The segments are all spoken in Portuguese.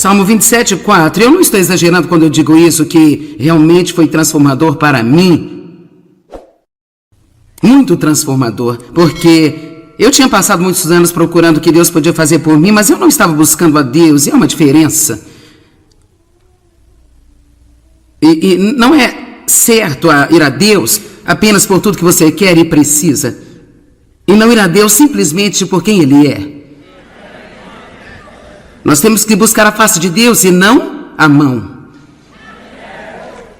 Salmo 27:4. Eu não estou exagerando quando eu digo isso, que realmente foi transformador para mim. Muito transformador, porque eu tinha passado muitos anos procurando o que Deus podia fazer por mim, mas eu não estava buscando a Deus, e é uma diferença. E não é certo ir a Deus apenas por tudo que você quer e precisa, e não ir a Deus simplesmente por quem Ele é. Nós temos que buscar a face de Deus e não a mão.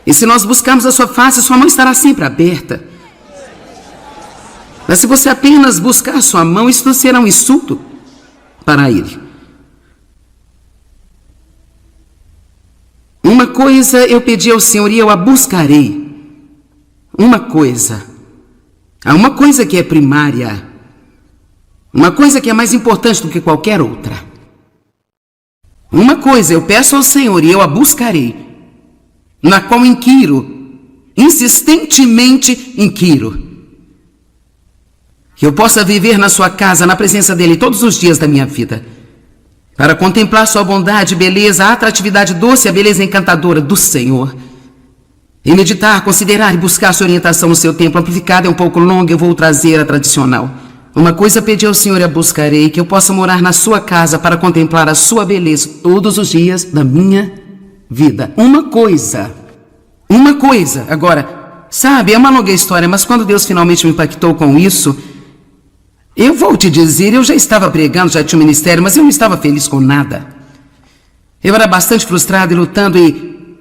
E se nós buscarmos a sua face, sua mão estará sempre aberta. Mas se você apenas buscar a sua mão, isso será um insulto para Ele. Uma coisa eu pedi ao Senhor e eu a buscarei. Uma coisa. Há uma coisa que é primária. Uma coisa que é mais importante do que qualquer outra. Uma coisa eu peço ao Senhor e eu a buscarei, na qual inquiro, insistentemente inquiro, que eu possa viver na sua casa, na presença dEle todos os dias da minha vida, para contemplar sua bondade, beleza, a atratividade doce, a beleza encantadora do Senhor, e meditar, considerar e buscar sua orientação no seu tempo. Amplificada é um pouco longa, eu vou trazer a tradicional. Uma coisa pedi ao Senhor e a buscarei, que eu possa morar na sua casa para contemplar a sua beleza todos os dias da minha vida. Uma coisa. Agora, sabe, é uma longa história, mas quando Deus finalmente me impactou com isso, eu vou te dizer, eu já estava pregando, já tinha um ministério, mas eu não estava feliz com nada. Eu era bastante frustrado e lutando e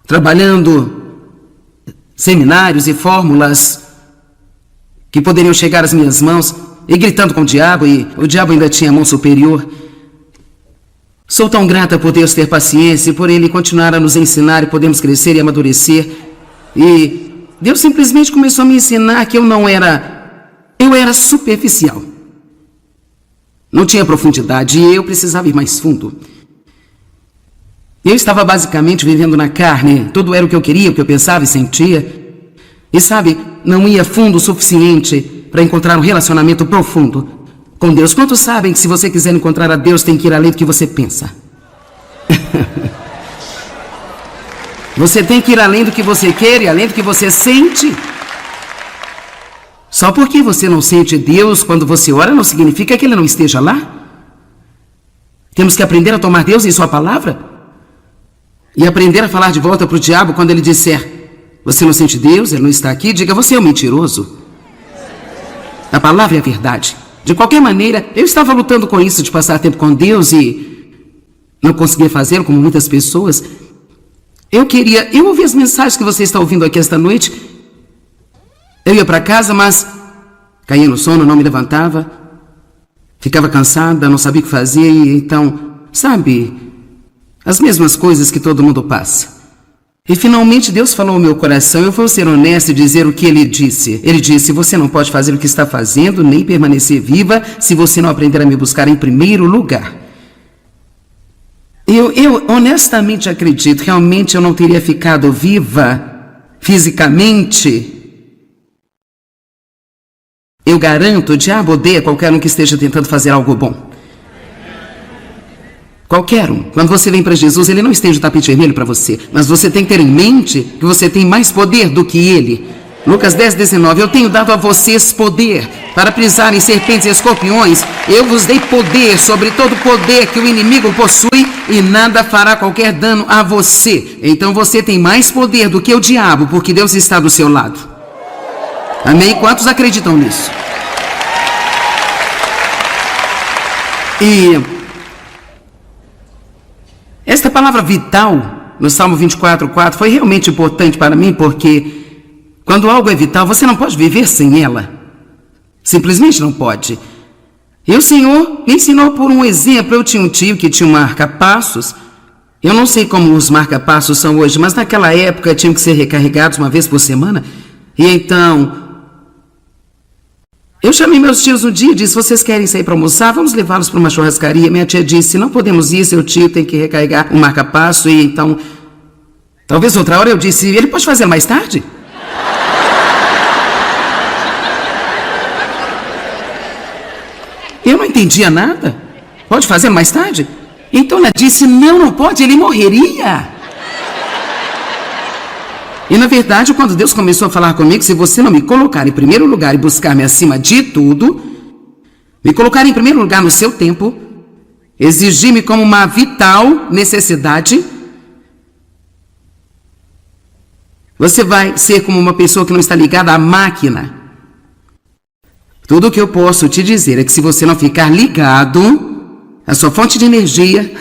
trabalhando seminários e fórmulas que poderiam chegar às minhas mãos, e gritando com o diabo, e o diabo ainda tinha a mão superior. Sou tão grata por Deus ter paciência e por Ele continuar a nos ensinar e podemos crescer e amadurecer. E Deus simplesmente começou a me ensinar que eu era superficial. Não tinha profundidade e eu precisava ir mais fundo. Eu estava basicamente vivendo na carne, tudo era o que eu queria, o que eu pensava e sentia. E sabe, não ia fundo o suficiente para encontrar um relacionamento profundo com Deus. Quantos sabem que se você quiser encontrar a Deus, tem que ir além do que você pensa? Você tem que ir além do que você quer e além do que você sente. Só porque você não sente Deus quando você ora, não significa que Ele não esteja lá. Temos que aprender a tomar Deus em sua palavra e aprender a falar de volta para o diabo quando ele disser: você não sente Deus, Ele não está aqui, diga: você é um mentiroso. A palavra é a verdade. De qualquer maneira, eu estava lutando com isso de passar tempo com Deus e não conseguia fazê-lo como muitas pessoas. Eu ouvi as mensagens que você está ouvindo aqui esta noite. Eu ia para casa, mas caía no sono, não me levantava, ficava cansada, não sabia o que fazer e então, sabe, as mesmas coisas que todo mundo passa. E finalmente Deus falou ao meu coração. Eu vou ser honesto e dizer o que Ele disse. Ele disse: você não pode fazer o que está fazendo, nem permanecer viva, se você não aprender a me buscar em primeiro lugar. Eu honestamente acredito, realmente eu não teria ficado viva fisicamente. Eu garanto, o diabo odeia qualquer um que esteja tentando fazer algo bom. Qualquer um. Quando você vem para Jesus, Ele não estende o tapete vermelho para você, mas você tem que ter em mente que você tem mais poder do que Ele. Lucas 10:19, eu tenho dado a vocês poder para pisar em serpentes e escorpiões. Eu vos dei poder sobre todo poder que o inimigo possui e nada fará qualquer dano a você. Então você tem mais poder do que o diabo, porque Deus está do seu lado. Amém? Quantos acreditam nisso? E esta palavra vital, no Salmo 24:4, foi realmente importante para mim, porque quando algo é vital, você não pode viver sem ela. Simplesmente não pode. E o Senhor me ensinou por um exemplo. Eu tinha um tio que tinha um marca-passos. Eu não sei como os marca-passos são hoje, mas naquela época tinham que ser recarregados uma vez por semana. E então eu chamei meus tios um dia e disse: vocês querem sair para almoçar? Vamos levá-los para uma churrascaria. Minha tia disse: não podemos ir, seu tio tem que recarregar um marca-passo. E então, talvez outra hora. Eu disse: ele pode fazer mais tarde? Eu não entendia nada. Pode fazer mais tarde? Então ela disse, não pode, ele morreria. E na verdade, quando Deus começou a falar comigo, se você não me colocar em primeiro lugar e buscar-me acima de tudo, me colocar em primeiro lugar no seu tempo, exigir-me como uma vital necessidade, você vai ser como uma pessoa que não está ligada à máquina. Tudo o que eu posso te dizer é que se você não ficar ligado à sua fonte de energia,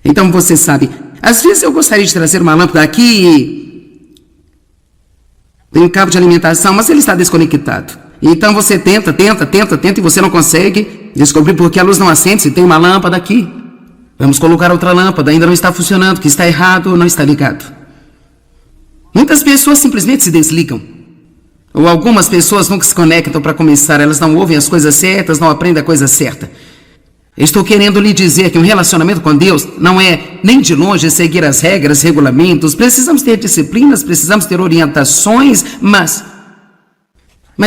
então você sabe, às vezes eu gostaria de trazer uma lâmpada aqui, tem um cabo de alimentação, mas ele está desconectado. Então você tenta e você não consegue descobrir por que a luz não acende se tem uma lâmpada aqui. Vamos colocar outra lâmpada, ainda não está funcionando, o que está errado, não está ligado. Muitas pessoas simplesmente se desligam. Ou algumas pessoas nunca se conectam para começar, elas não ouvem as coisas certas, não aprendem a coisa certa. Estou querendo lhe dizer que um relacionamento com Deus não é nem de longe seguir as regras, regulamentos, precisamos ter disciplinas, precisamos ter orientações, mas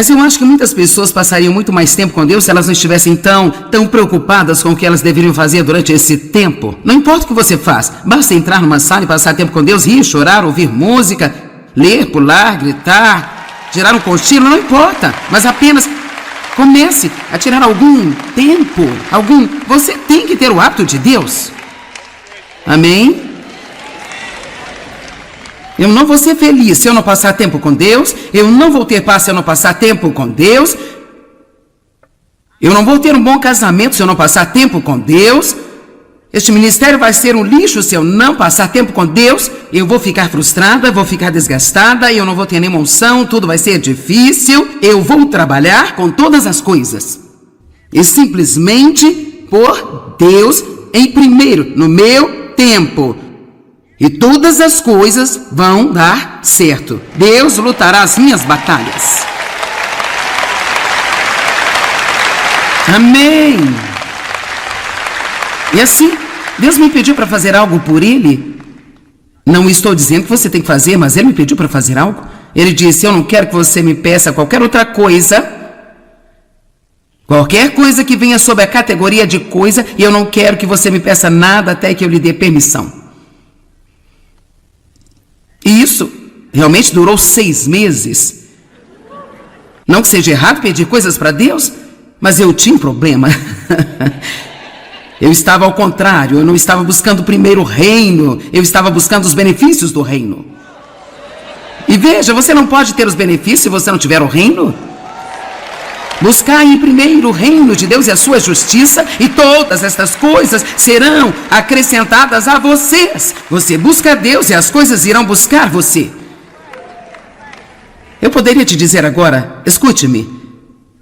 eu acho que muitas pessoas passariam muito mais tempo com Deus se elas não estivessem tão preocupadas com o que elas deveriam fazer durante esse tempo. Não importa o que você faz, basta entrar numa sala e passar tempo com Deus, rir, chorar, ouvir música, ler, pular, gritar, tirar um cochilo, não importa, mas apenas comece a tirar algum tempo, você tem que ter o hábito de Deus. Amém? Eu não vou ser feliz se eu não passar tempo com Deus. Eu não vou ter paz se eu não passar tempo com Deus. Eu não vou ter um bom casamento se eu não passar tempo com Deus. Este ministério vai ser um lixo se eu não passar tempo com Deus. Eu vou ficar frustrada, vou ficar desgastada, eu não vou ter nenhuma unção, tudo vai ser difícil. Eu vou trabalhar com todas as coisas. E simplesmente por Deus em primeiro, no meu tempo. E todas as coisas vão dar certo. Deus lutará as minhas batalhas. Amém. E assim, Deus me pediu para fazer algo por Ele. Não estou dizendo que você tem que fazer, mas Ele me pediu para fazer algo. Ele disse, eu não quero que você me peça qualquer outra coisa. Qualquer coisa que venha sob a categoria de coisa. E eu não quero que você me peça nada até que eu lhe dê permissão. E isso realmente durou 6 meses. Não que seja errado pedir coisas para Deus, mas eu tinha um problema. Eu estava ao contrário, eu não estava buscando primeiro o reino, eu estava buscando os benefícios do reino. E veja, você não pode ter os benefícios se você não tiver o reino. Buscai em primeiro o reino de Deus e a sua justiça, e todas estas coisas serão acrescentadas a vocês. Você busca Deus e as coisas irão buscar você. Eu poderia te dizer agora, escute-me,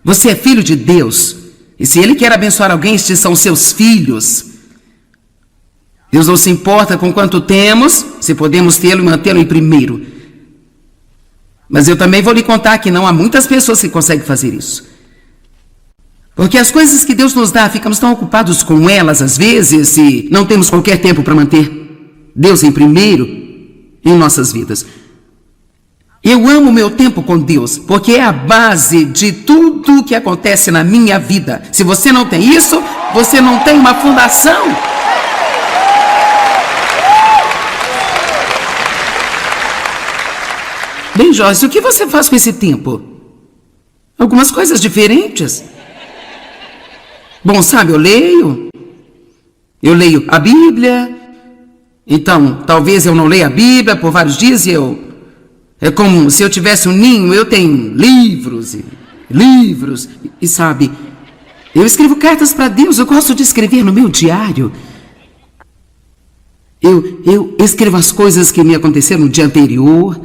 você é filho de Deus, e se Ele quer abençoar alguém, estes são seus filhos. Deus não se importa com quanto temos, se podemos tê-lo e mantê-lo em primeiro. Mas eu também vou lhe contar que não há muitas pessoas que conseguem fazer isso. Porque as coisas que Deus nos dá, ficamos tão ocupados com elas às vezes e não temos qualquer tempo para manter Deus em primeiro em nossas vidas. Eu amo o meu tempo com Deus, porque é a base de tudo que acontece na minha vida. Se você não tem isso, você não tem uma fundação. Bem, Joyce, o que você faz com esse tempo? Algumas coisas diferentes. Bom, sabe, eu leio a Bíblia, então talvez eu não leia a Bíblia por vários dias e é como se eu tivesse um ninho, eu tenho livros e sabe, eu escrevo cartas para Deus, eu gosto de escrever no meu diário. Eu escrevo as coisas que me aconteceram no dia anterior,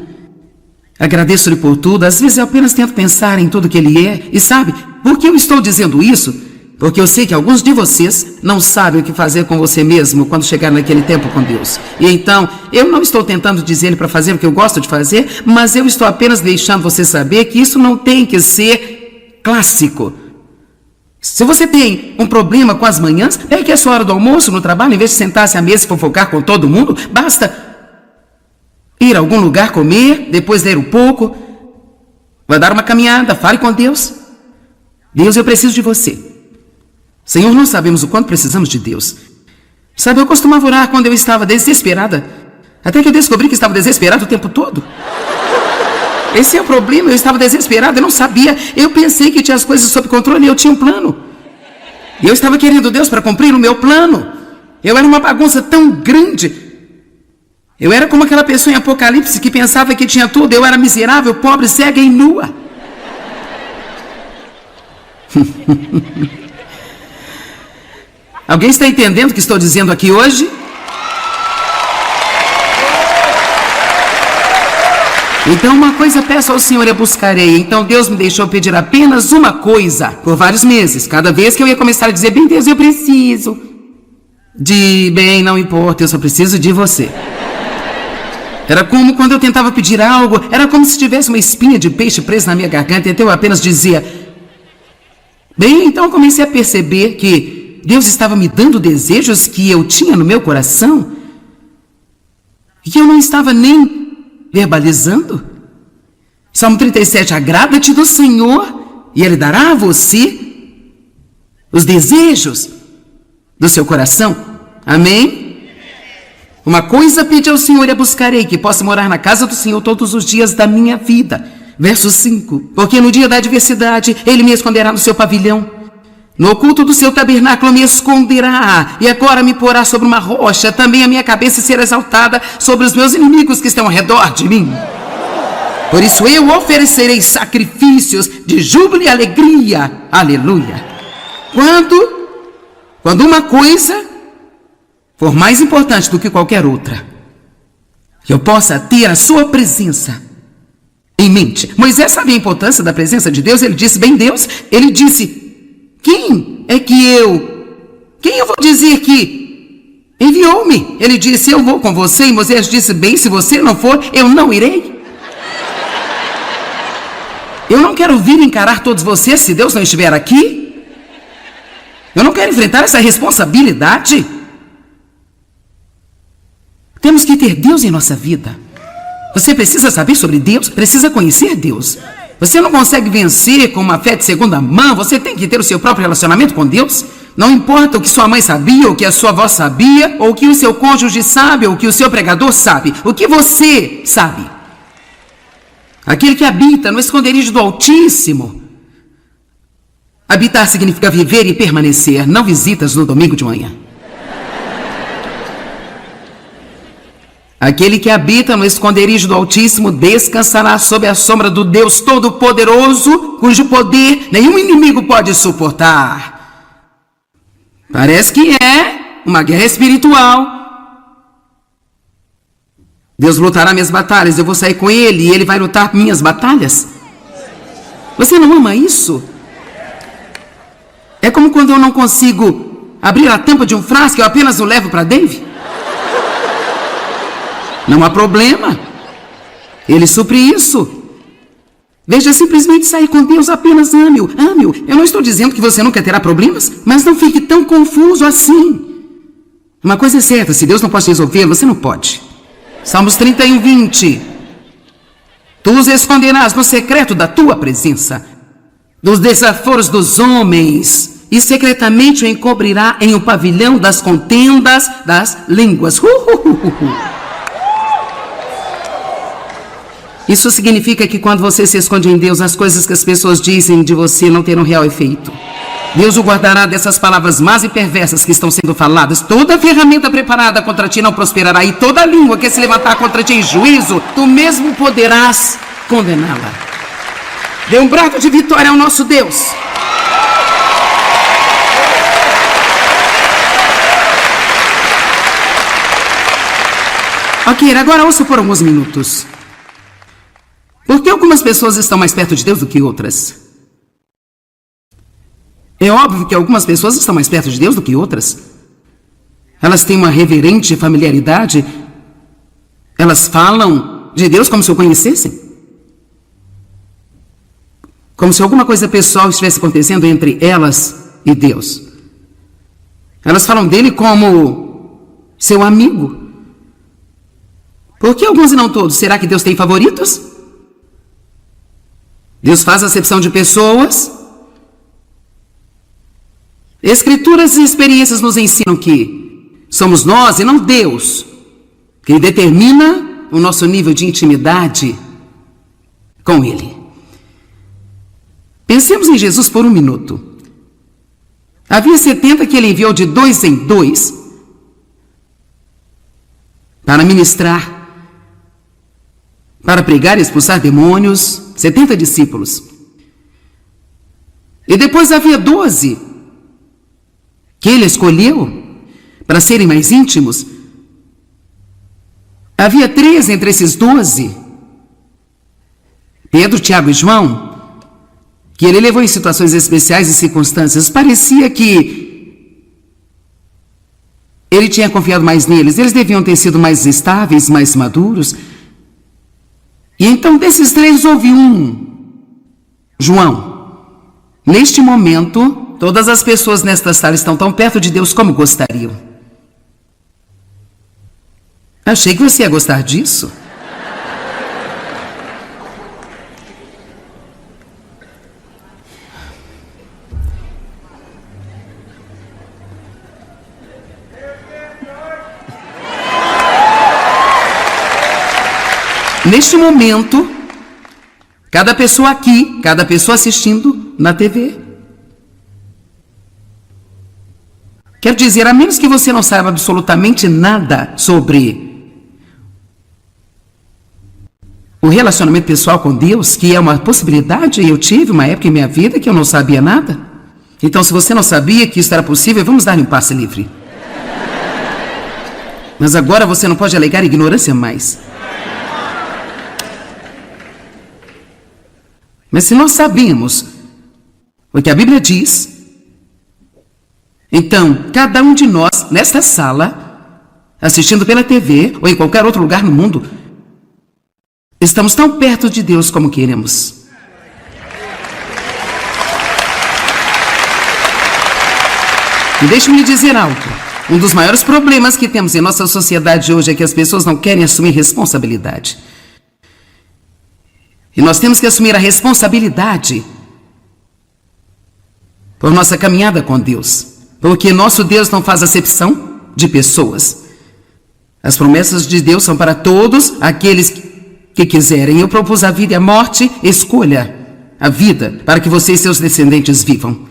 agradeço-lhe por tudo, às vezes eu apenas tento pensar em tudo que Ele é, e sabe, por que eu estou dizendo isso? Porque eu sei que alguns de vocês não sabem o que fazer com você mesmo quando chegar naquele tempo com Deus. E então, eu não estou tentando dizer para fazer o que eu gosto de fazer, mas eu estou apenas deixando você saber que isso não tem que ser clássico. Se você tem um problema com as manhãs, é que é sua hora do almoço no trabalho, em vez de sentar-se à mesa e fofocar com todo mundo, basta ir a algum lugar comer, depois ler um pouco, vai dar uma caminhada, fale com Deus. Deus, eu preciso de você. Senhor, nós sabemos o quanto precisamos de Deus. Sabe, eu costumava orar quando eu estava desesperada, até que eu descobri que estava desesperado o tempo todo. Esse é o problema, eu estava desesperada, eu não sabia. Eu pensei que tinha as coisas sob controle e eu tinha um plano. E eu estava querendo Deus para cumprir o meu plano. Eu era uma bagunça tão grande. Eu era como aquela pessoa em Apocalipse que pensava que tinha tudo. Eu era miserável, pobre, cega e nua. Alguém está entendendo o que estou dizendo aqui hoje? Então uma coisa peço ao Senhor e buscarei. Então Deus me deixou pedir apenas uma coisa por vários meses. Cada vez que eu ia começar a dizer, bem, Deus, eu preciso de, bem, não importa, eu só preciso de você. Era como quando eu tentava pedir algo, era como se tivesse uma espinha de peixe presa na minha garganta, então eu apenas dizia, bem, então eu comecei a perceber que Deus estava me dando desejos que eu tinha no meu coração e que eu não estava nem verbalizando. Salmo 37, agrada-te do Senhor e Ele dará a você os desejos do seu coração. Amém? Uma coisa pedi ao Senhor e a buscarei, que possa morar na casa do Senhor todos os dias da minha vida. Verso 5, porque no dia da adversidade Ele me esconderá no seu pavilhão, no oculto do seu tabernáculo me esconderá, e agora me porá sobre uma rocha, também a minha cabeça será exaltada sobre os meus inimigos que estão ao redor de mim. Por isso eu oferecerei sacrifícios de júbilo e alegria. Aleluia. Quando uma coisa for mais importante do que qualquer outra, que eu possa ter a sua presença em mente. Moisés sabia a importância da presença de Deus. Ele disse, bem, Deus, ele disse, quem eu vou dizer que enviou-me? Ele disse, eu vou com você. E Moisés disse, bem, se você não for, eu não irei. Eu não quero vir encarar todos vocês se Deus não estiver aqui. Eu não quero enfrentar essa responsabilidade. Temos que ter Deus em nossa vida. Você precisa saber sobre Deus, precisa conhecer Deus. Você não consegue vencer com uma fé de segunda mão, você tem que ter o seu próprio relacionamento com Deus. Não importa o que sua mãe sabia, ou o que a sua avó sabia, ou o que o seu cônjuge sabe, ou o que o seu pregador sabe. O que você sabe? Aquele que habita no esconderijo do Altíssimo. Habitar significa viver e permanecer, não visitas no domingo de manhã. Aquele que habita no esconderijo do Altíssimo descansará sob a sombra do Deus Todo-Poderoso, cujo poder nenhum inimigo pode suportar. Parece que é uma guerra espiritual. Deus lutará minhas batalhas, eu vou sair com Ele e Ele vai lutar minhas batalhas. Você não ama isso? É como quando eu não consigo abrir a tampa de um frasco, eu apenas o levo para Dave. Não há problema. Ele supre isso. Veja, simplesmente sair com Deus, apenas ame-o, ame-o. Eu não estou dizendo que você nunca terá problemas, mas não fique tão confuso assim. Uma coisa é certa, se Deus não pode resolver, você não pode. Salmos 31, 20. Tu os esconderás no secreto da tua presença, dos desaforos dos homens, e secretamente o encobrirá em um pavilhão das contendas das línguas. Isso significa que quando você se esconde em Deus, as coisas que as pessoas dizem de você não terão real efeito. Deus o guardará dessas palavras más e perversas que estão sendo faladas. Toda ferramenta preparada contra ti não prosperará, e toda língua que se levantar contra ti em juízo, tu mesmo poderás condená-la. Dê um brado de vitória ao nosso Deus. Ok, agora ouça por alguns minutos. Por que algumas pessoas estão mais perto de Deus do que outras? É óbvio que algumas pessoas estão mais perto de Deus do que outras. Elas têm uma reverente familiaridade. Elas falam de Deus como se o conhecessem. Como se alguma coisa pessoal estivesse acontecendo entre elas e Deus. Elas falam dele como seu amigo. Por que alguns e não todos? Será que Deus tem favoritos? Deus faz acepção de pessoas? Escrituras e experiências nos ensinam que somos nós e não Deus quem determina o nosso nível de intimidade com Ele. Pensemos em Jesus por um minuto. Havia 70 que Ele enviou de 2 em 2 para ministrar, para pregar e expulsar demônios, 70 discípulos. E depois havia 12 que Ele escolheu para serem mais íntimos. Havia 3 entre esses 12, Pedro, Tiago e João, que Ele levou em situações especiais e circunstâncias. Parecia que Ele tinha confiado mais neles. Eles deviam ter sido mais estáveis, mais maduros. E então desses 3 houve um, João. Neste momento, todas as pessoas nesta sala estão tão perto de Deus como gostariam. Achei que você ia gostar disso. Neste momento, cada pessoa aqui, cada pessoa assistindo na TV. Quero dizer, a menos que você não saiba absolutamente nada sobre o relacionamento pessoal com Deus, que é uma possibilidade, eu tive uma época em minha vida que eu não sabia nada. Então, se você não sabia que isso era possível, vamos dar um passe livre. Mas agora você não pode alegar ignorância mais. Mas se nós sabemos o que a Bíblia diz, então cada um de nós nesta sala, assistindo pela TV ou em qualquer outro lugar no mundo, estamos tão perto de Deus como queremos. E deixe-me dizer algo. Um dos maiores problemas que temos em nossa sociedade hoje é que as pessoas não querem assumir responsabilidade. E nós temos que assumir a responsabilidade por nossa caminhada com Deus. Porque nosso Deus não faz acepção de pessoas. As promessas de Deus são para todos aqueles que quiserem. Eu propus a vida e a morte, escolha a vida para que você e seus descendentes vivam.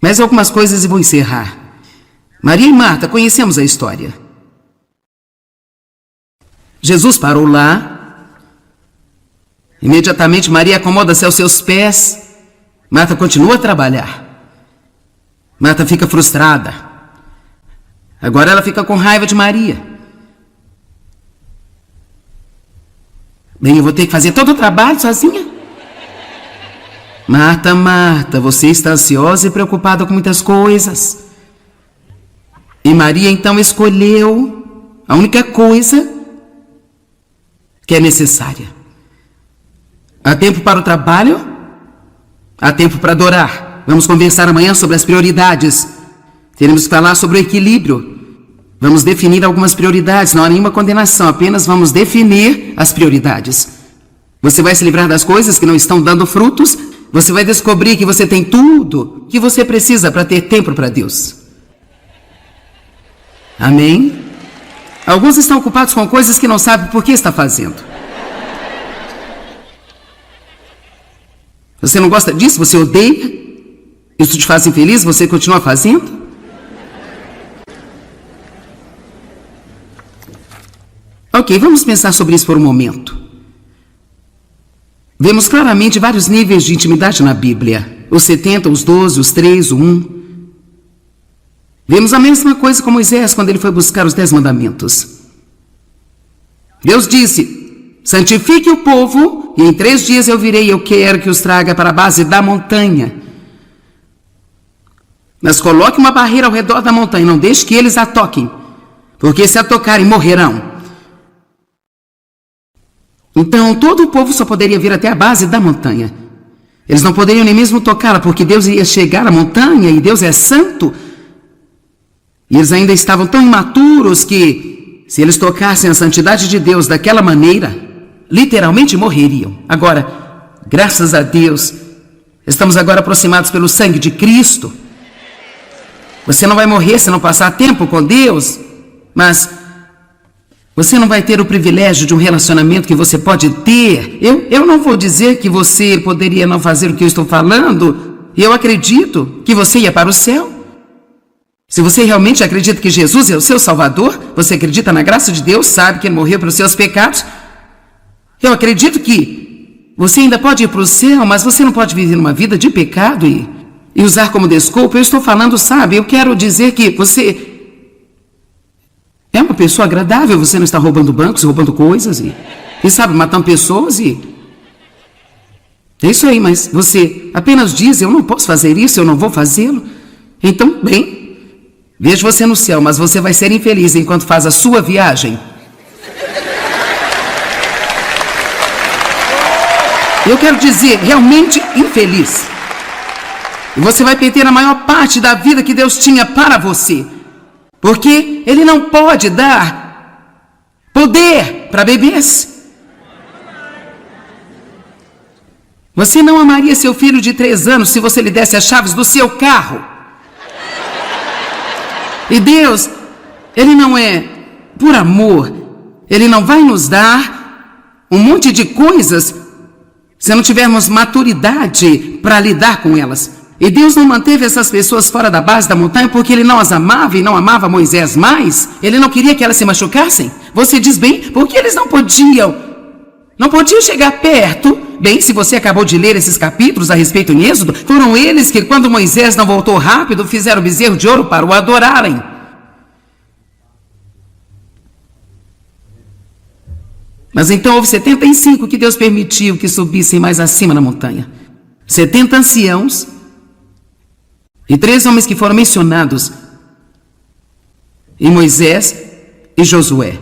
Mais algumas coisas e vou encerrar. Maria e Marta, conhecemos a história. Jesus parou lá. Imediatamente Maria acomoda-se aos seus pés. Marta continua a trabalhar. Marta fica frustrada. Agora ela fica com raiva de Maria. Bem, eu vou ter que fazer todo o trabalho sozinha? Marta, Marta, você está ansiosa e preocupada com muitas coisas. E Maria então escolheu a única coisa que é necessária. Há tempo para o trabalho, há tempo para adorar. Vamos conversar amanhã sobre as prioridades. Teremos que falar sobre o equilíbrio. Vamos definir algumas prioridades, não há nenhuma condenação, apenas vamos definir as prioridades. Você vai se livrar das coisas que não estão dando frutos, você vai descobrir que você tem tudo que você precisa para ter tempo para Deus. Amém? Alguns estão ocupados com coisas que não sabem por que está fazendo. Você não gosta disso? Você odeia? Isso te faz infeliz? Você continua fazendo? Ok, vamos pensar sobre isso por um momento. Vemos claramente vários níveis de intimidade na Bíblia. Os 70, os 12, os 3, o 1. Vemos a mesma coisa com Moisés quando ele foi buscar os 10 mandamentos. Deus disse: santifique o povo e em 3 dias eu virei, eu quero que os traga para a base da montanha. Mas coloque uma barreira ao redor da montanha, não deixe que eles a toquem, porque se a tocarem morrerão. Então todo o povo só poderia vir até a base da montanha. Eles não poderiam nem mesmo tocá-la, porque Deus ia chegar à montanha e Deus é santo. E eles ainda estavam tão imaturos que, se eles tocassem a santidade de Deus daquela maneira, literalmente morreriam. Agora, graças a Deus, estamos agora aproximados pelo sangue de Cristo. Você não vai morrer se não passar tempo com Deus, mas você não vai ter o privilégio de um relacionamento que você pode ter. Eu não vou dizer que você poderia não fazer o que eu estou falando. Eu acredito que você ia para o céu. Se você realmente acredita que Jesus é o seu Salvador, você acredita na graça de Deus, sabe que Ele morreu pelos seus pecados, eu acredito que você ainda pode ir para o céu, mas você não pode viver uma vida de pecado e usar como desculpa. Eu estou falando, sabe, eu quero dizer que você é uma pessoa agradável, você não está roubando bancos, roubando coisas e sabe, matando pessoas e... É isso aí, mas você apenas diz, eu não posso fazer isso, eu não vou fazê-lo. Então, bem, vejo você no céu, mas você vai ser infeliz enquanto faz a sua viagem. Eu quero dizer, realmente infeliz. E você vai perder a maior parte da vida que Deus tinha para você. Porque Ele não pode dar poder para bebês. Você não amaria seu filho de 3 anos se você lhe desse as chaves do seu carro. E Deus, Ele não é por amor. Ele não vai nos dar um monte de coisas se não tivermos maturidade para lidar com elas. E Deus não manteve essas pessoas fora da base da montanha porque Ele não as amava e não amava Moisés mais. Ele não queria que elas se machucassem. Você diz bem, porque eles não podiam chegar perto. Bem, se você acabou de ler esses capítulos a respeito em Êxodo, foram eles que, quando Moisés não voltou rápido, fizeram o bezerro de ouro para o adorarem. Mas então houve 75 que Deus permitiu que subissem mais acima na montanha. 70 anciãos e 3 homens que foram mencionados em Moisés e Josué.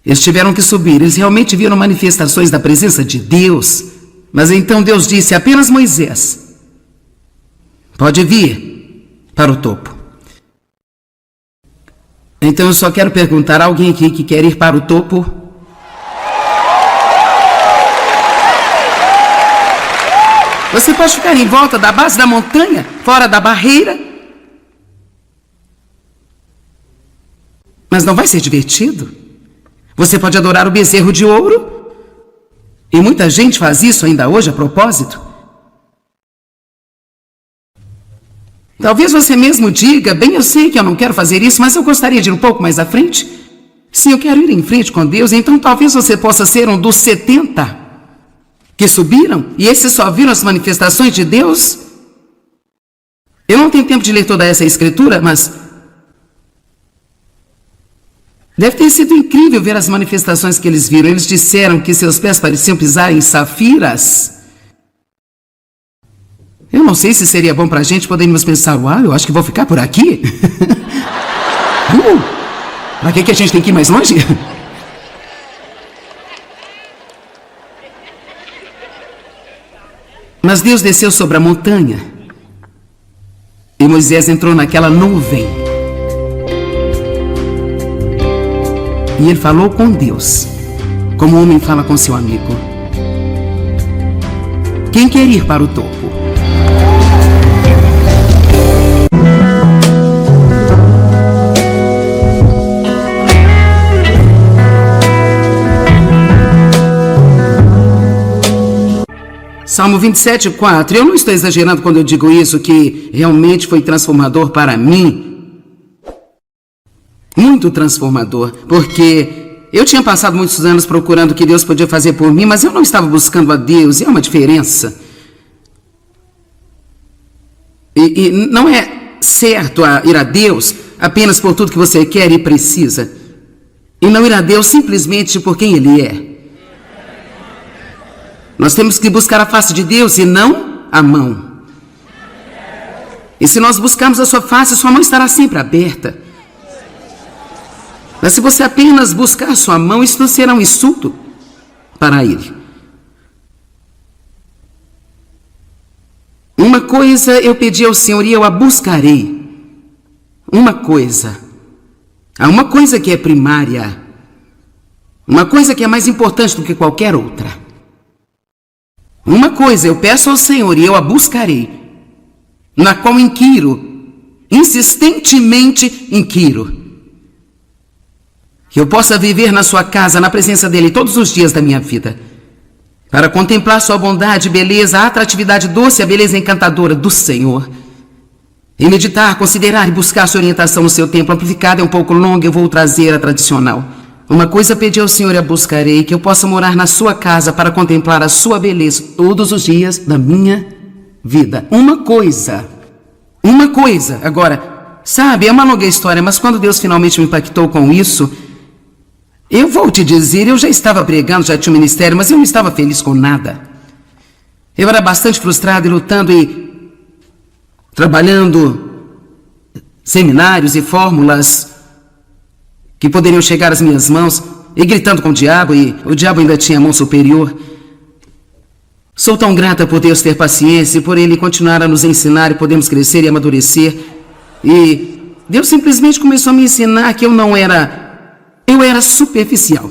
Eles tiveram que subir, eles realmente viram manifestações da presença de Deus. Mas então Deus disse, apenas Moisés pode vir para o topo. Então eu só quero perguntar a alguém aqui que quer ir para o topo. Você pode ficar em volta da base da montanha, fora da barreira, mas não vai ser divertido. Você pode adorar o bezerro de ouro, e muita gente faz isso ainda hoje a propósito. Talvez você mesmo diga, bem, eu sei que eu não quero fazer isso, mas eu gostaria de ir um pouco mais à frente. Sim, eu quero ir em frente com Deus, então talvez você possa ser um dos 70 que subiram, e esses só viram as manifestações de Deus. Eu não tenho tempo de ler toda essa escritura, mas deve ter sido incrível ver as manifestações que eles viram. Eles disseram que seus pés pareciam pisar em safiras. Eu não sei se seria bom para a gente podermos pensar, uau, eu acho que vou ficar por aqui. Para que a gente tem que ir mais longe? Mas Deus desceu sobre a montanha e Moisés entrou naquela nuvem e ele falou com Deus, como um homem fala com seu amigo. Quem quer ir para o topo? Salmo 27:4. Eu não estou exagerando quando eu digo isso, que realmente foi transformador para mim. Muito transformador, porque eu tinha passado muitos anos procurando o que Deus podia fazer por mim, mas eu não estava buscando a Deus, e é uma diferença. E não é certo ir a Deus apenas por tudo que você quer e precisa, e não ir a Deus simplesmente por quem Ele é. Nós temos que buscar a face de Deus e não a mão. E se nós buscarmos a sua face, sua mão estará sempre aberta. Mas se você apenas buscar a sua mão, isso será um insulto para Ele. Uma coisa eu pedi ao Senhor e eu a buscarei. Uma coisa. Há uma coisa que é primária. Uma coisa que é mais importante do que qualquer outra. Uma coisa eu peço ao Senhor e eu a buscarei, na qual inquiro, insistentemente inquiro que eu possa viver na sua casa, na presença dele todos os dias da minha vida, para contemplar sua bondade, beleza, a atratividade doce, a beleza encantadora do Senhor, e meditar, considerar e buscar sua orientação no seu tempo. Amplificada é um pouco longa, eu vou trazer a tradicional. Uma coisa pedi ao Senhor e a buscarei, que eu possa morar na sua casa para contemplar a sua beleza todos os dias da minha vida. Uma coisa. Agora, sabe, é uma longa história, mas quando Deus finalmente me impactou com isso, eu vou te dizer, eu já estava pregando, já tinha um ministério, mas eu não estava feliz com nada. Eu era bastante frustrado e lutando e trabalhando seminários e fórmulas que poderiam chegar às minhas mãos, e gritando com o diabo, e o diabo ainda tinha a mão superior. Sou tão grata por Deus ter paciência e por Ele continuar a nos ensinar e podemos crescer e amadurecer. E Deus simplesmente começou a me ensinar que eu era superficial.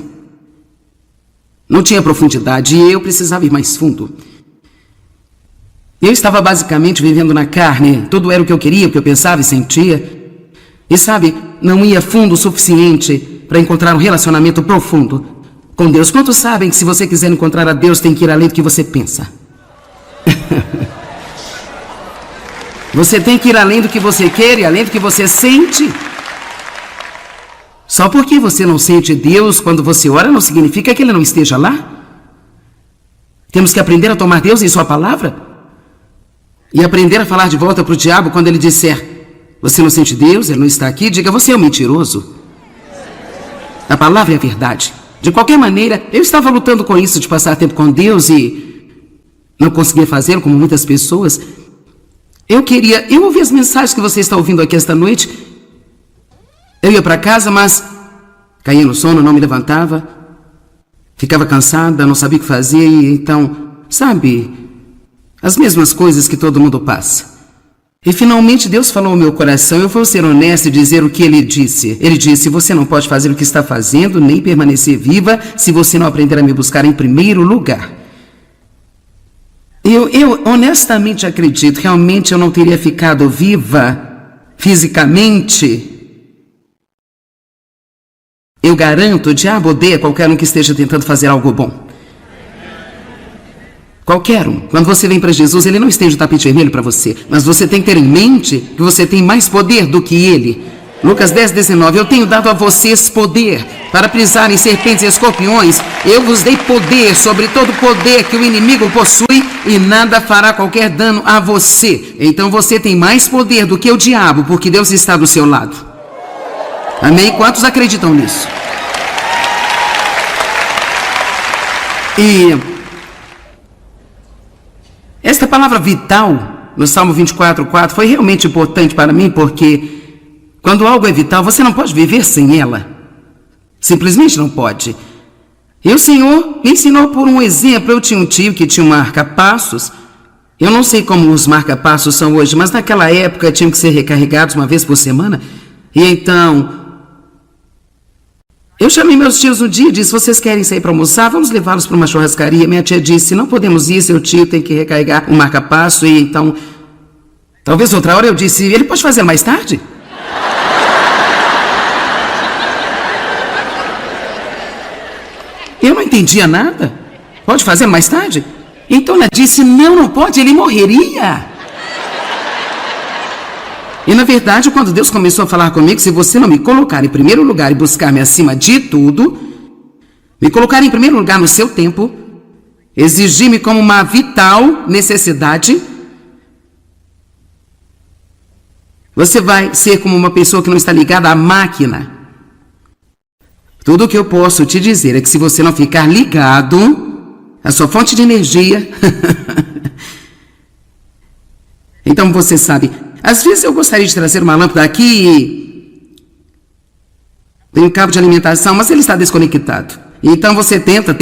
Não tinha profundidade e eu precisava ir mais fundo. Eu estava basicamente vivendo na carne, tudo era o que eu queria, o que eu pensava e sentia. E sabe, não ia fundo o suficiente para encontrar um relacionamento profundo com Deus. Quantos sabem que se você quiser encontrar a Deus, tem que ir além do que você pensa? Você tem que ir além do que você quer e além do que você sente. Só porque você não sente Deus quando você ora, não significa que Ele não esteja lá. Temos que aprender a tomar Deus em sua palavra e aprender a falar de volta para o diabo quando ele disser: você não sente Deus, Ele não está aqui, diga: você é um mentiroso. A palavra é a verdade. De qualquer maneira, eu estava lutando com isso de passar tempo com Deus e não conseguia fazê-lo como muitas pessoas. Eu ouvi as mensagens que você está ouvindo aqui esta noite. Eu ia para casa, mas caía no sono, não me levantava, ficava cansada, não sabia o que fazer e então, sabe, as mesmas coisas que todo mundo passa. E finalmente Deus falou ao meu coração. Eu vou ser honesta e dizer o que Ele disse. Ele disse: você não pode fazer o que está fazendo, nem permanecer viva, se você não aprender a me buscar em primeiro lugar. Eu honestamente acredito, realmente eu não teria ficado viva fisicamente. Eu garanto, o diabo odeia qualquer um que esteja tentando fazer algo bom. Qualquer um. Quando você vem para Jesus, Ele não estende o tapete vermelho para você, mas você tem que ter em mente que você tem mais poder do que Ele. Lucas 10:19, eu tenho dado a vocês poder para pisar em serpentes e escorpiões. Eu vos dei poder sobre todo poder que o inimigo possui e nada fará qualquer dano a você. Então você tem mais poder do que o diabo, porque Deus está do seu lado. Amém? Quantos acreditam nisso? E esta palavra vital, no Salmo 24:4, foi realmente importante para mim, porque quando algo é vital, você não pode viver sem ela. Simplesmente não pode. E o Senhor me ensinou por um exemplo. Eu tinha um tio que tinha um marca-passos. Eu não sei como os marca-passos são hoje, mas naquela época tinham que ser recarregados uma vez por semana. E então eu chamei meus tios um dia e disse: vocês querem sair para almoçar? Vamos levá-los para uma churrascaria. Minha tia disse: não podemos ir, seu tio tem que recarregar o marca-passo. E então, talvez outra hora. Eu disse: ele pode fazer mais tarde? Eu não entendia nada. Pode fazer mais tarde? Então ela disse: não pode, ele morreria. E na verdade, quando Deus começou a falar comigo: se você não me colocar em primeiro lugar e buscar-me acima de tudo, me colocar em primeiro lugar no seu tempo, exigir-me como uma vital necessidade, você vai ser como uma pessoa que não está ligada à máquina. Tudo o que eu posso te dizer é que se você não ficar ligado à sua fonte de energia, então você sabe, às vezes eu gostaria de trazer uma lâmpada aqui e tem um cabo de alimentação, mas ele está desconectado. Então você tenta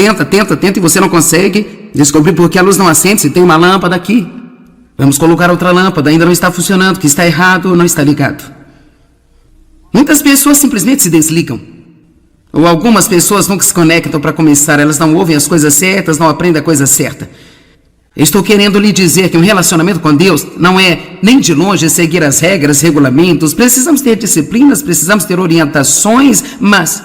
e você não consegue descobrir por que a luz não acende se tem uma lâmpada aqui. Vamos colocar outra lâmpada, ainda não está funcionando, que está errado, não está ligado. Muitas pessoas simplesmente se desligam. Ou algumas pessoas nunca se conectam para começar, elas não ouvem as coisas certas, não aprendem a coisa certa. Estou querendo lhe dizer que um relacionamento com Deus não é nem de longe seguir as regras, regulamentos. Precisamos ter disciplinas, precisamos ter orientações, mas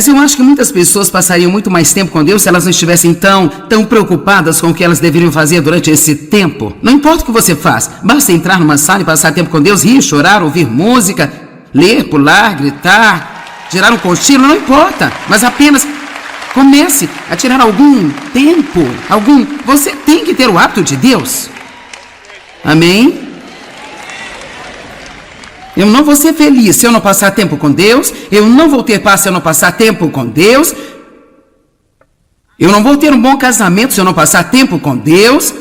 eu acho que muitas pessoas passariam muito mais tempo com Deus se elas não estivessem tão preocupadas com o que elas deveriam fazer durante esse tempo. Não importa o que você faz, basta entrar numa sala e passar tempo com Deus, rir, chorar, ouvir música, ler, pular, gritar, tirar um cochilo, não importa, mas apenas comece a tirar algum tempo, Você tem que ter o hábito de Deus. Amém? Eu não vou ser feliz se eu não passar tempo com Deus. Eu não vou ter paz se eu não passar tempo com Deus. Eu não vou ter um bom casamento se eu não passar tempo com Deus.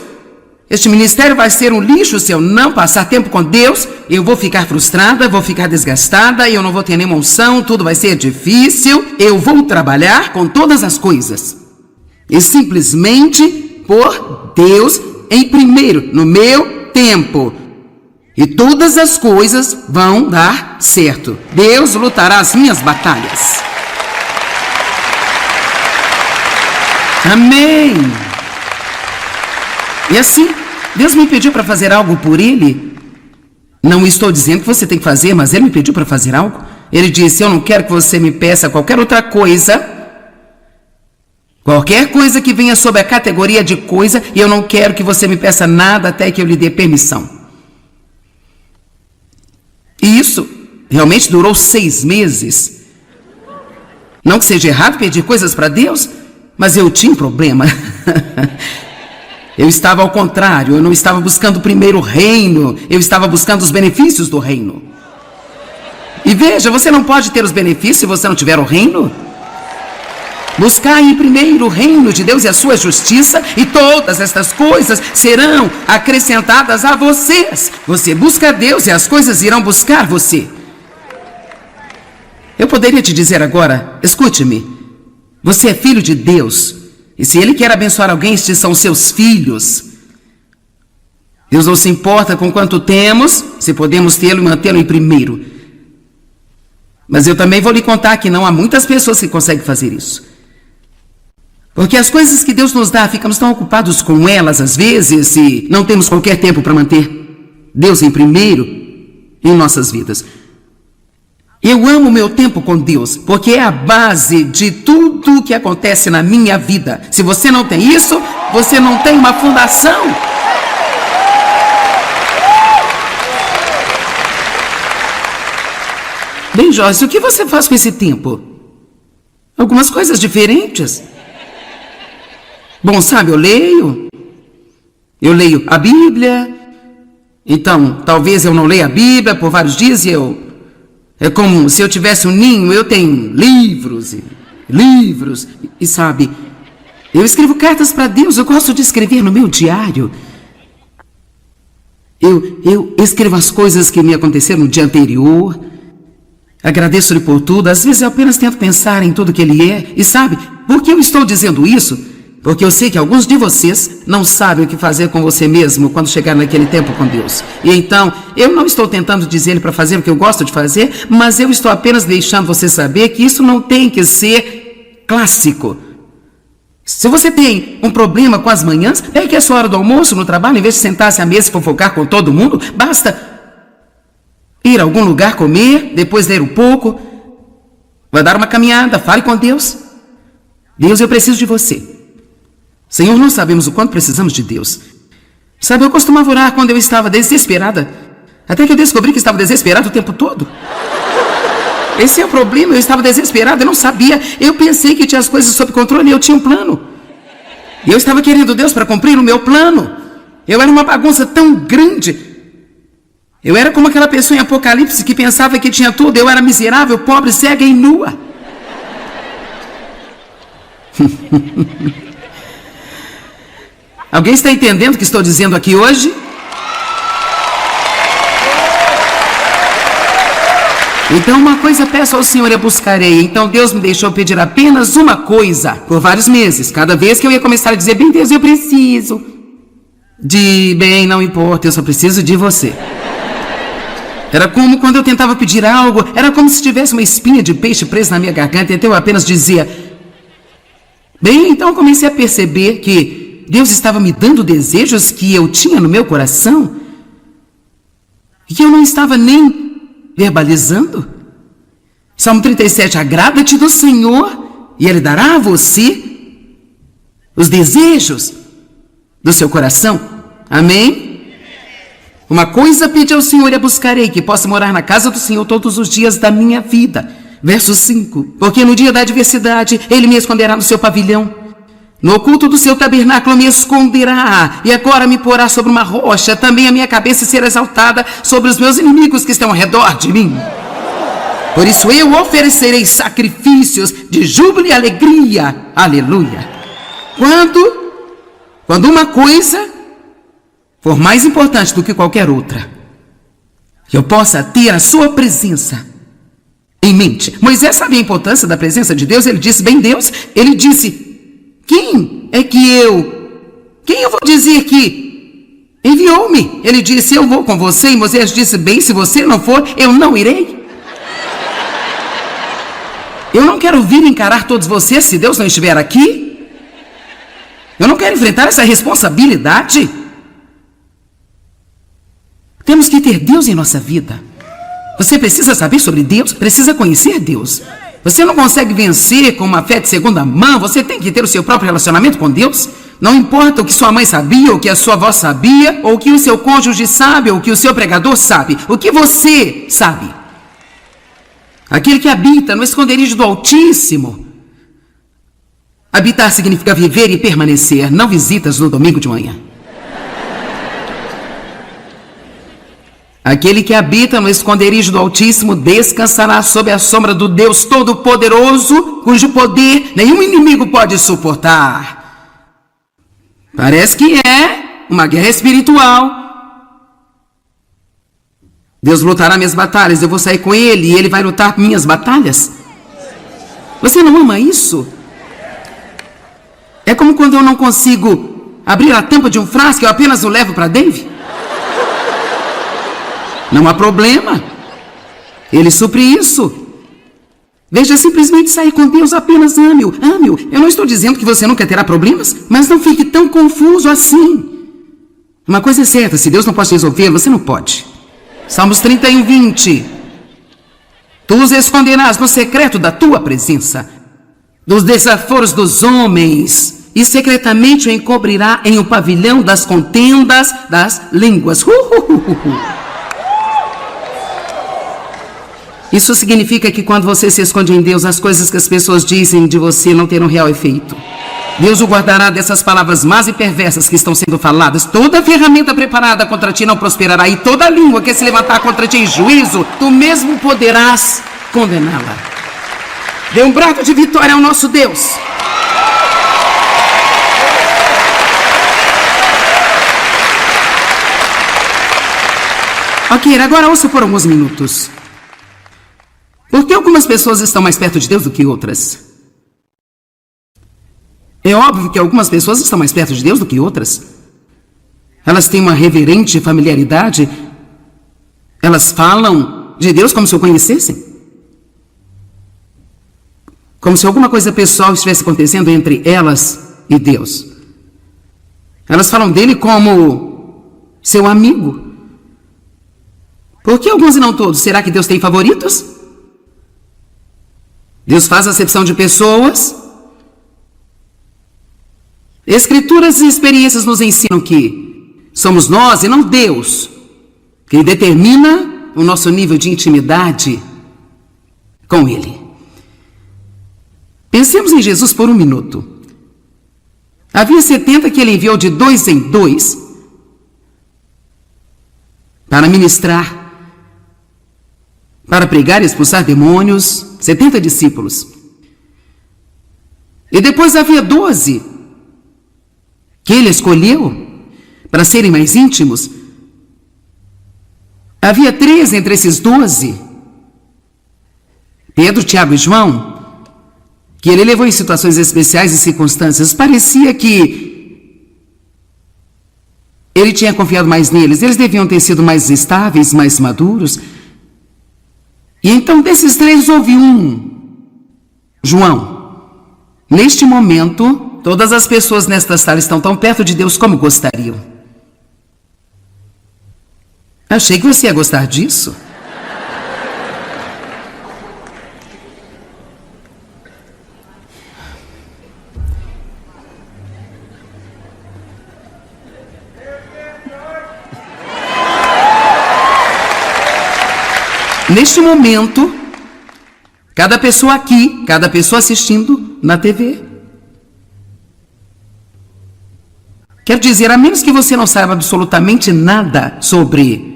Este ministério vai ser um lixo se eu não passar tempo com Deus. Eu vou ficar frustrada, vou ficar desgastada, eu não vou ter nenhuma unção, tudo vai ser difícil. Eu vou trabalhar com todas as coisas. E simplesmente por Deus em primeiro, no meu tempo. E todas as coisas vão dar certo. Deus lutará as minhas batalhas. Amém. E assim, Deus me pediu para fazer algo por Ele. Não estou dizendo que você tem que fazer, mas Ele me pediu para fazer algo. Ele disse: eu não quero que você me peça qualquer outra coisa. Qualquer coisa que venha sob a categoria de coisa. E eu não quero que você me peça nada até que eu lhe dê permissão. E isso realmente durou 6 meses. Não que seja errado pedir coisas para Deus, mas eu tinha um problema. Eu estava ao contrário, eu não estava buscando primeiro o reino, eu estava buscando os benefícios do reino. E veja, você não pode ter os benefícios se você não tiver o reino. Buscai em primeiro o reino de Deus e a sua justiça, e todas estas coisas serão acrescentadas a vocês. Você busca Deus e as coisas irão buscar você. Eu poderia te dizer agora: escute-me, você é filho de Deus, e se Ele quer abençoar alguém, estes são seus filhos. Deus não se importa com quanto temos, se podemos tê-lo e mantê-lo em primeiro. Mas eu também vou lhe contar que não há muitas pessoas que conseguem fazer isso. Porque as coisas que Deus nos dá, ficamos tão ocupados com elas às vezes e não temos qualquer tempo para manter Deus em primeiro em nossas vidas. Eu amo o meu tempo com Deus, porque é a base de tudo o que acontece na minha vida. Se você não tem isso, você não tem uma fundação. Bem, Joyce, o que você faz com esse tempo? Algumas coisas diferentes. Bom, sabe, eu leio a Bíblia. Então, talvez eu não leia a Bíblia por vários dias e é como se eu tivesse um ninho. Eu tenho livros e livros. E sabe, eu escrevo cartas para Deus. Eu gosto de escrever no meu diário. Eu escrevo as coisas que me aconteceram no dia anterior. Agradeço-lhe por tudo. Às vezes eu apenas tento pensar em tudo que Ele é. E sabe, por que eu estou dizendo isso? Porque eu sei que alguns de vocês não sabem o que fazer com você mesmo quando chegar naquele tempo com Deus. E então, eu não estou tentando dizer para fazer o que eu gosto de fazer, mas eu estou apenas deixando você saber que isso não tem que ser clássico. Se você tem um problema com as manhãs, é que é sua hora do almoço no trabalho, em vez de sentar-se à mesa e fofocar com todo mundo, basta ir a algum lugar comer, depois ler um pouco, vai dar uma caminhada, fale com Deus. Deus, eu preciso de você. Senhor, não sabemos o quanto precisamos de Deus. Sabe, eu costumava orar quando eu estava desesperada, até que eu descobri que estava desesperado o tempo todo. Esse é o problema, eu estava desesperada, eu não sabia. Eu pensei que tinha as coisas sob controle e eu tinha um plano. E eu estava querendo Deus para cumprir o meu plano. Eu era uma bagunça tão grande. Eu era como aquela pessoa em Apocalipse que pensava que tinha tudo. Eu era miserável, pobre, cega e nua. Alguém está entendendo o que estou dizendo aqui hoje? Então uma coisa peço ao Senhor e a buscarei. Então Deus me deixou pedir apenas uma coisa por vários meses. Cada vez que eu ia começar a dizer: bem, Deus, eu preciso bem, não importa, eu só preciso de você. Era como quando eu tentava pedir algo, era como se tivesse uma espinha de peixe presa na minha garganta. Então eu apenas dizia: bem, então eu comecei a perceber que Deus estava me dando desejos que eu tinha no meu coração e que eu não estava nem verbalizando. Salmo 37, agrada-te do Senhor e Ele dará a você os desejos do seu coração. Amém? Uma coisa pedi ao Senhor e a buscarei, que possa morar na casa do Senhor todos os dias da minha vida. Verso 5. Porque no dia da adversidade Ele me esconderá no seu pavilhão. No oculto do seu tabernáculo me esconderá, e agora me porá sobre uma rocha, também a minha cabeça será exaltada sobre os meus inimigos que estão ao redor de mim. Por isso eu oferecerei sacrifícios de júbilo e alegria. Aleluia. Quando uma coisa for mais importante do que qualquer outra, que eu possa ter a sua presença em mente. Moisés sabia a importância da presença de Deus. Ele disse, bem Deus, ele disse, quem eu vou dizer que enviou-me? Ele disse, eu vou com você. E Moisés disse, bem, se você não for, eu não irei. Eu não quero vir encarar todos vocês se Deus não estiver aqui. Eu não quero enfrentar essa responsabilidade. Temos que ter Deus em nossa vida. Você precisa saber sobre Deus, precisa conhecer Deus. Você não consegue vencer com uma fé de segunda mão, você tem que ter o seu próprio relacionamento com Deus. Não importa o que sua mãe sabia, ou o que a sua avó sabia, ou o que o seu cônjuge sabe, ou o que o seu pregador sabe. O que você sabe? Aquele que habita no esconderijo do Altíssimo. Habitar significa viver e permanecer, não visitas no domingo de manhã. Aquele que habita no esconderijo do Altíssimo descansará sob a sombra do Deus Todo-Poderoso, cujo poder nenhum inimigo pode suportar. Parece que é uma guerra espiritual. Deus lutará minhas batalhas, eu vou sair com Ele e Ele vai lutar minhas batalhas. Você não ama isso? É como quando eu não consigo abrir a tampa de um frasco, eu apenas o levo para Dave. Não há problema. Ele supre isso. Veja, simplesmente sair com Deus, apenas ame-o, ame-o. Eu não estou dizendo que você nunca terá problemas, mas não fique tão confuso assim. Uma coisa é certa, se Deus não pode resolver, você não pode. Salmos 31, 20. Tu os esconderás no secreto da tua presença, dos desaforos dos homens, e secretamente o encobrirá em um pavilhão das contendas das línguas. Isso significa que quando você se esconde em Deus, as coisas que as pessoas dizem de você não terão real efeito. Deus o guardará dessas palavras más e perversas que estão sendo faladas. Toda ferramenta preparada contra ti não prosperará, e toda língua que se levantar contra ti em juízo, tu mesmo poderás condená-la. Dê um brado de vitória ao nosso Deus. Ok, agora ouça por alguns minutos. Por que algumas pessoas estão mais perto de Deus do que outras? É óbvio que algumas pessoas estão mais perto de Deus do que outras. Elas têm uma reverente familiaridade. Elas falam de Deus como se o conhecessem. Como se alguma coisa pessoal estivesse acontecendo entre elas e Deus. Elas falam dele como seu amigo. Por que alguns e não todos? Será que Deus tem favoritos? Deus faz acepção de pessoas? Escrituras e experiências nos ensinam que somos nós e não Deus quem determina o nosso nível de intimidade com Ele. Pensemos em Jesus por um minuto. Havia 70 que Ele enviou de 2 em 2 para ministrar, para pregar e expulsar demônios, 70 discípulos. E depois havia 12 que Ele escolheu para serem mais íntimos. Havia 3 entre esses 12, Pedro, Tiago e João, que Ele levou em situações especiais e circunstâncias. Parecia que Ele tinha confiado mais neles. Eles deviam ter sido mais estáveis, mais maduros. E então desses 3 houve um, João. Neste momento, todas as pessoas nesta sala estão tão perto de Deus como gostariam. Achei que você ia gostar disso. Neste momento, cada pessoa aqui, cada pessoa assistindo na TV. Quero dizer, a menos que você não saiba absolutamente nada sobre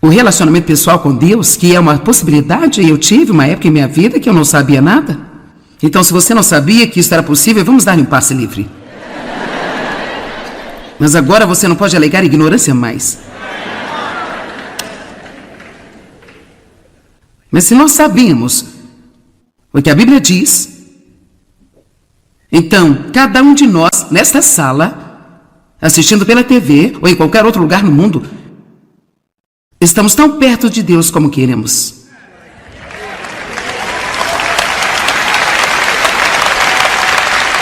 o relacionamento pessoal com Deus, que é uma possibilidade, eu tive uma época em minha vida que eu não sabia nada. Então, se você não sabia que isso era possível, vamos dar um passe livre. Mas agora você não pode alegar ignorância mais. Mas se nós sabemos o que a Bíblia diz, então, cada um de nós, nesta sala, assistindo pela TV ou em qualquer outro lugar no mundo, estamos tão perto de Deus como queremos.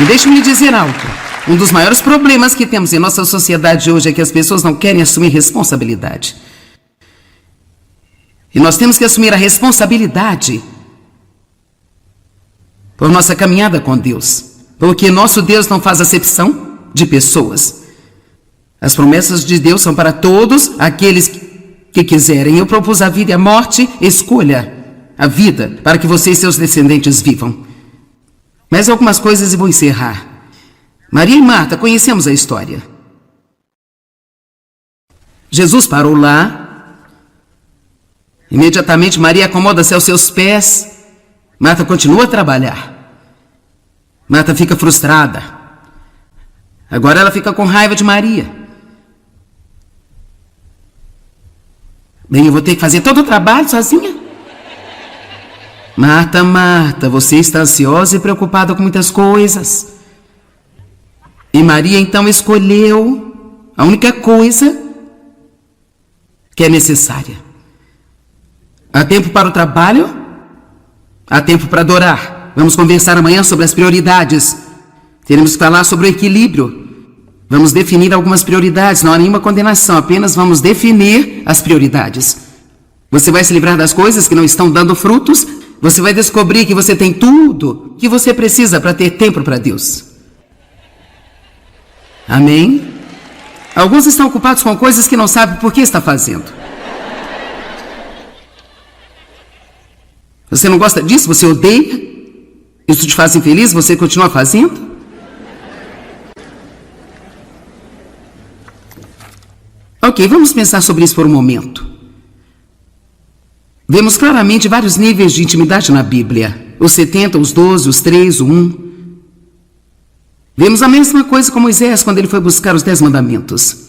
E deixe-me dizer algo. Um dos maiores problemas que temos em nossa sociedade hoje é que as pessoas não querem assumir responsabilidade. E nós temos que assumir a responsabilidade por nossa caminhada com Deus. Porque nosso Deus não faz acepção de pessoas. As promessas de Deus são para todos aqueles que quiserem. Eu propus a vida e a morte, escolha a vida para que você e seus descendentes vivam. Mais algumas coisas e vou encerrar. Maria e Marta, conhecemos a história. Jesus parou lá. Imediatamente Maria acomoda-se aos seus pés. Marta continua a trabalhar. Marta fica frustrada. Agora ela fica com raiva de Maria. Bem, eu vou ter que fazer todo o trabalho sozinha? Marta, Marta, você está ansiosa e preocupada com muitas coisas. E Maria então escolheu a única coisa que é necessária. Há tempo para o trabalho, há tempo para adorar. Vamos conversar amanhã sobre as prioridades. Teremos que falar sobre o equilíbrio. Vamos definir algumas prioridades, não há nenhuma condenação, apenas vamos definir as prioridades. Você vai se livrar das coisas que não estão dando frutos, você vai descobrir que você tem tudo que você precisa para ter tempo para Deus. Amém? Alguns estão ocupados com coisas que não sabem por que está fazendo. Você não gosta disso? Você odeia? Isso te faz infeliz? Você continua fazendo? Ok, vamos pensar sobre isso por um momento. Vemos claramente vários níveis de intimidade na Bíblia. Os 70, os 12, os 3, o 1. Vemos a mesma coisa com Moisés quando ele foi buscar os 10 mandamentos.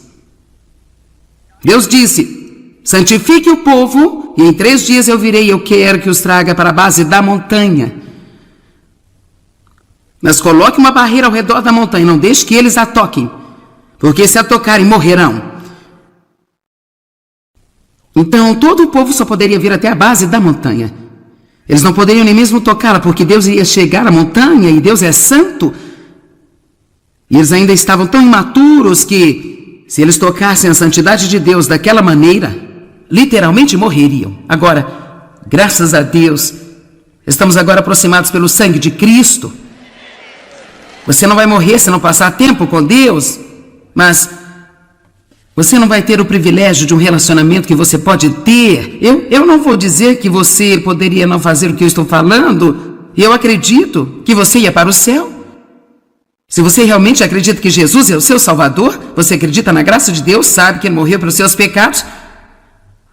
Deus disse: santifique o povo e em 3 dias eu virei e eu quero que os traga para a base da montanha. Mas coloque uma barreira ao redor da montanha, não deixe que eles a toquem, porque se a tocarem morrerão. Então todo o povo só poderia vir até a base da montanha. Eles não poderiam nem mesmo tocá-la, porque Deus ia chegar à montanha e Deus é santo. E eles ainda estavam tão imaturos que, se eles tocassem a santidade de Deus daquela maneira, literalmente morreriam. Agora, graças a Deus, estamos agora aproximados pelo sangue de Cristo. Você não vai morrer se não passar tempo com Deus, mas você não vai ter o privilégio de um relacionamento que você pode ter. Eu não vou dizer que você poderia não fazer o que eu estou falando. Eu acredito que você ia para o céu. Se você realmente acredita que Jesus é o seu Salvador, você acredita na graça de Deus, sabe que Ele morreu pelos seus pecados,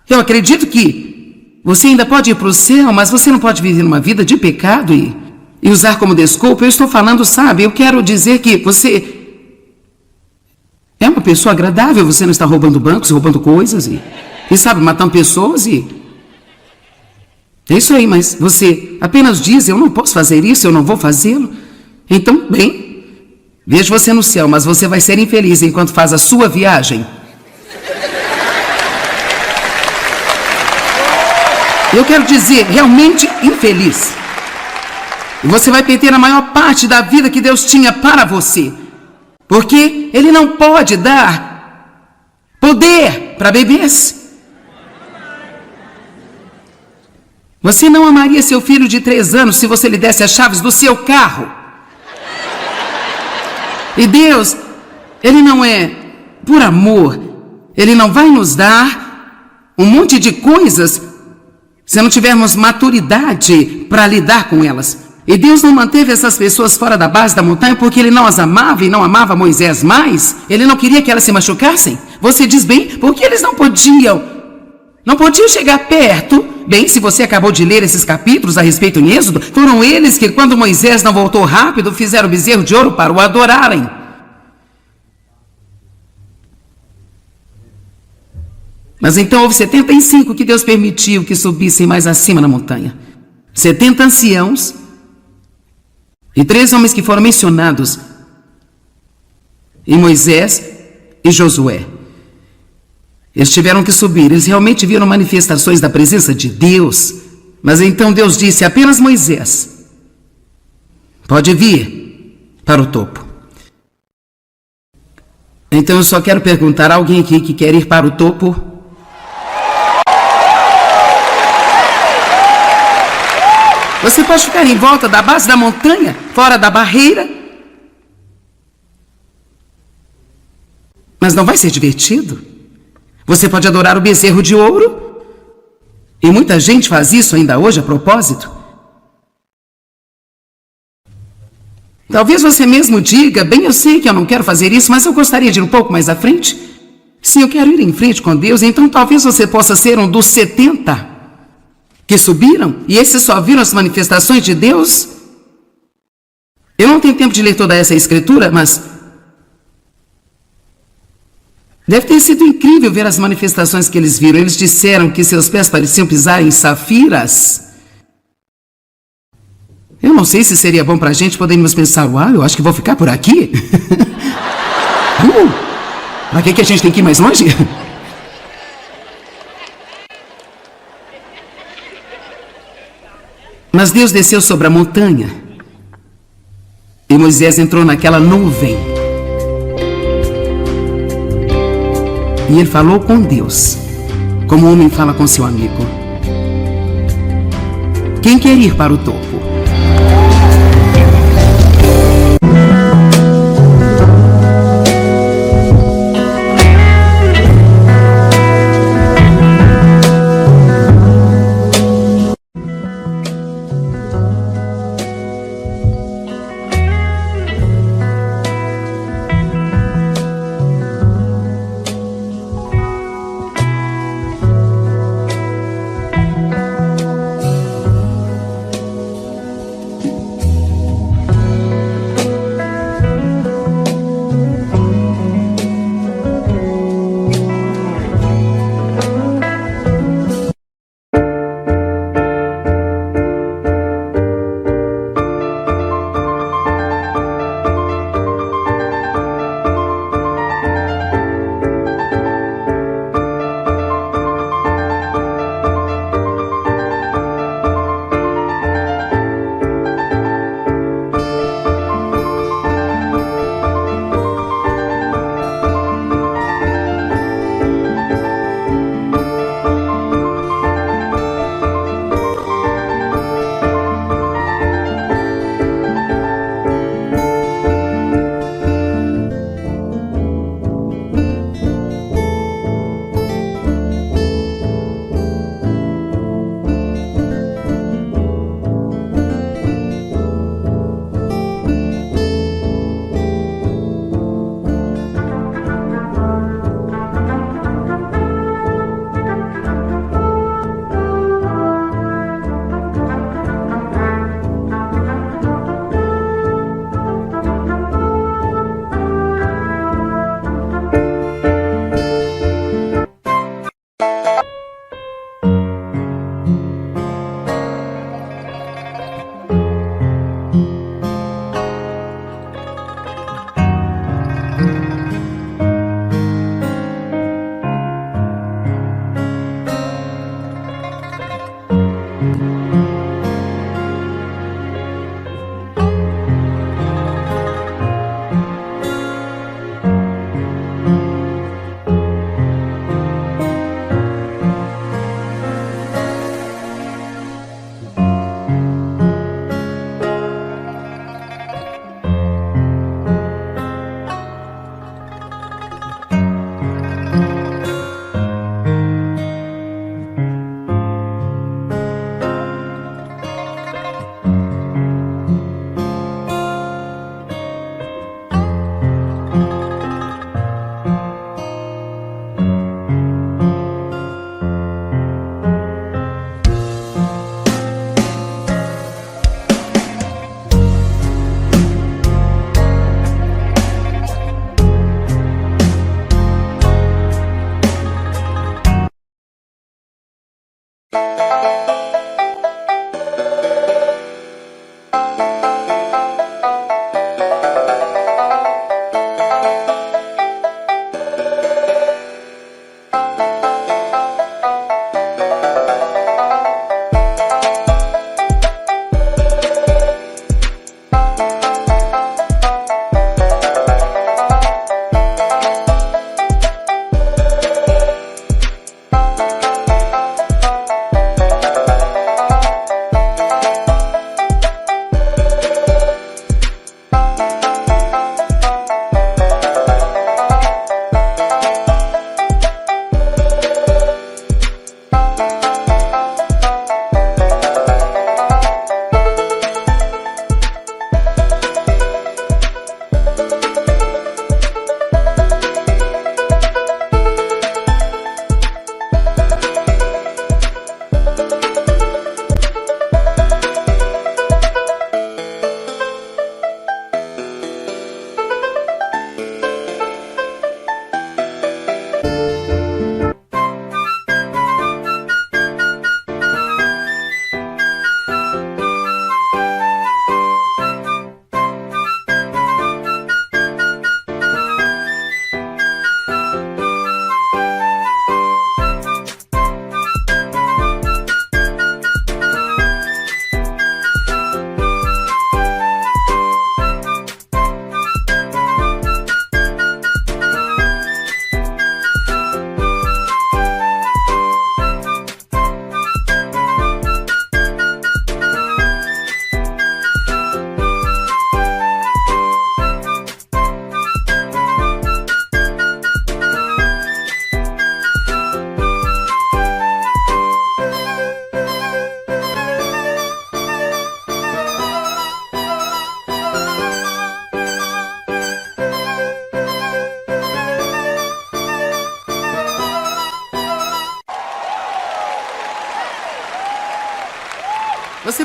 eu acredito que você ainda pode ir para o céu, mas você não pode viver uma vida de pecado e usar como desculpa. Eu estou falando, sabe, eu quero dizer que você é uma pessoa agradável, você não está roubando bancos, roubando coisas e sabe, matando pessoas e... É isso aí, mas você apenas diz: eu não posso fazer isso, eu não vou fazê-lo. Então, bem... Vejo você no céu, mas você vai ser infeliz enquanto faz a sua viagem. Eu quero dizer, realmente infeliz. E você vai perder a maior parte da vida que Deus tinha para você. Porque Ele não pode dar poder para bebês. Você não amaria seu filho de 3 anos se você lhe desse as chaves do seu carro. E Deus, Ele não é por amor. Ele não vai nos dar um monte de coisas se não tivermos maturidade para lidar com elas. E Deus não manteve essas pessoas fora da base da montanha porque Ele não as amava e não amava Moisés mais? Ele não queria que elas se machucassem? Você diz bem, porque eles não podiam chegar perto. Bem, se você acabou de ler esses capítulos a respeito em Êxodo, foram eles que, quando Moisés não voltou rápido, fizeram o bezerro de ouro para o adorarem. Mas então houve 75 que Deus permitiu que subissem mais acima na montanha. 70 anciãos e 3 homens que foram mencionados em Moisés e Josué. Eles tiveram que subir, eles realmente viram manifestações da presença de Deus. Mas então Deus disse: apenas Moisés pode vir para o topo. Então eu só quero perguntar a alguém aqui que quer ir para o topo. Você pode ficar em volta da base da montanha, fora da barreira, mas não vai ser divertido. Você pode adorar o bezerro de ouro, e muita gente faz isso ainda hoje a propósito. Talvez você mesmo diga: bem, eu sei que eu não quero fazer isso, mas eu gostaria de ir um pouco mais à frente. Sim, eu quero ir em frente com Deus, então talvez você possa ser um dos 70 que subiram, e esses só viram as manifestações de Deus. Eu não tenho tempo de ler toda essa escritura, mas deve ter sido incrível ver as manifestações que eles viram. Eles disseram que seus pés pareciam pisar em safiras. Eu não sei se seria bom para a gente podermos pensar: uau, eu acho que vou ficar por aqui. Para que a gente tem que ir mais longe? Mas Deus desceu sobre a montanha e Moisés entrou naquela nuvem e ele falou com Deus, como um homem fala com seu amigo. Quem quer ir para o topo?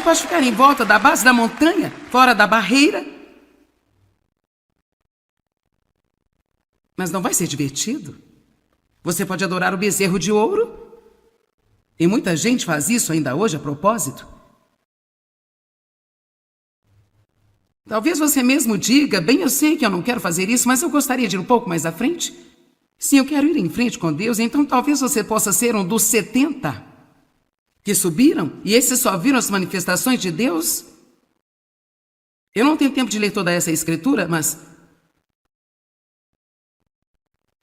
pode ficar em volta da base da montanha, fora da barreira. Mas não vai ser divertido. Você pode adorar o bezerro de ouro. E muita gente faz isso ainda hoje a propósito. Talvez você mesmo diga, bem, eu sei que eu não quero fazer isso, mas eu gostaria de ir um pouco mais à frente. Sim, eu quero ir em frente com Deus, então talvez você possa ser um dos 70 que subiram e esses só viram as manifestações de Deus. Eu não tenho tempo de ler toda essa escritura, mas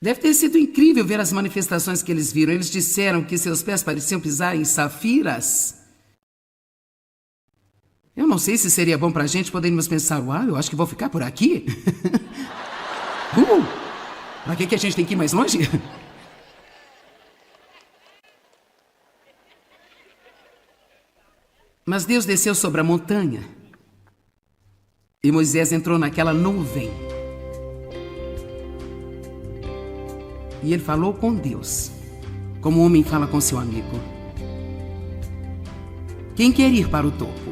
deve ter sido incrível ver as manifestações que eles viram. Eles disseram que seus pés pareciam pisar em safiras. Eu não sei se seria bom pra gente podermos pensar, uau, eu acho que vou ficar por aqui. Pra que a gente tem que ir mais longe? Mas Deus desceu sobre a montanha e Moisés entrou naquela nuvem. E ele falou com Deus, como o homem fala com seu amigo. Quem quer ir para o topo?